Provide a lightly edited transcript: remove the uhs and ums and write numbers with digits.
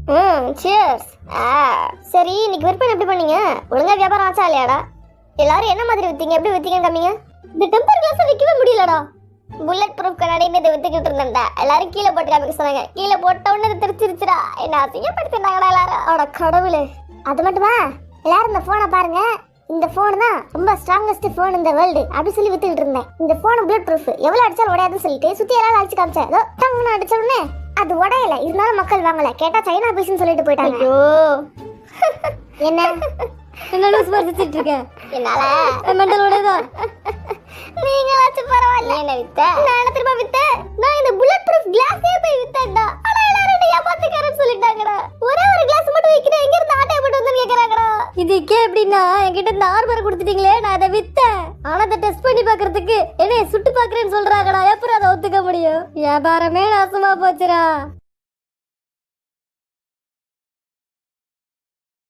Cheers. சரி, இன்னைக்கு விற்பனை எப்படி பண்ணீங்க? ஒழுங்கா வியாபாரம் ஆச்சா இல்லையாடா? எல்லாரும் என்ன மாதிரி வித்தீங்க, எப்படி வித்தீங்கன்னு காமிங்க. இந்த டெம்பர் கிளாஸ் விற்கவே முடியலடா. புல்லட் ப்ரூஃப் கண்ணாடின்னு இதை வித்துக்கிட்டு இருந்தேன்டா. எல்லாரும் கீழே போட்டு காமிக்க சொன்னாங்க. கீழே போட்ட உடனே தெரிச்சிருச்சுடா. என்ன அசிங்கப்படுத்தினாங்கடா எல்லாரும். அட கடவுளே. அது மட்டுமா, எல்லாரும் இந்த போனை பாருங்க, இந்த போன் தான் ரொம்ப ஸ்ட்ராங்கஸ்ட் போன் இந்த வேர்ல்டு அப்படி சொல்லி வித்துக்கிட்டு இருந்தேன். இந்த போன் புல்லட் ப்ரூஃப், எவ்வளவு அடிச்சாலும் உடையாதுன்னு சொல்லிட்டு சுத்தி எல்லாரும் அடிச்சு காமிச்சேன். ஏதோ டங்குன்னு அடிச்ச உடனே அது உடையல. இருந்தாலும் மக்கள் வாங்கல. கேட்டா சைனா பீஸ்னு சொல்லிட்டு போயிட்டாங்க. ஐயோ என்ன என்ன லூஸ் வச்சிட்டு இருக்கேன்? என்னால மெண்டல் உடையதா? நீங்களாச்சும் பரவாயில்ல. என்ன வித்த? நான் என்ன திரும்ப வித்தேன்? நான் இந்த புல்லட் ப்ரூஃப் கிளாஸே போய் வித்தேன்டா. ஆனா எல்லாரும் என்ன ஏமாத்திக்காரன்னு சொல்லிட்டாங்கடா. ஒரே ஒரு கிளாஸ் மட்டும் விக்கிறேன், எங்க இருந்து ஆட்டை போட்டு வந்து கேக்குறாங்கடா. இதுக்கே எப்படின்னா என்கிட்ட இந்த ஆர்பர் கொடுத்துட்டீங்களே, நான் அதை வித்தேன். ஆனா அதை டெஸ்ட் பண்ணி பாக்குறதுக்கு என்ன சுட்டு பாக்குறேன்னு சொல்றாங்கடா. எப்படி அதை ஒத்துக்க முடியும்? வியாபாரமே நாசமா போச்சுடா.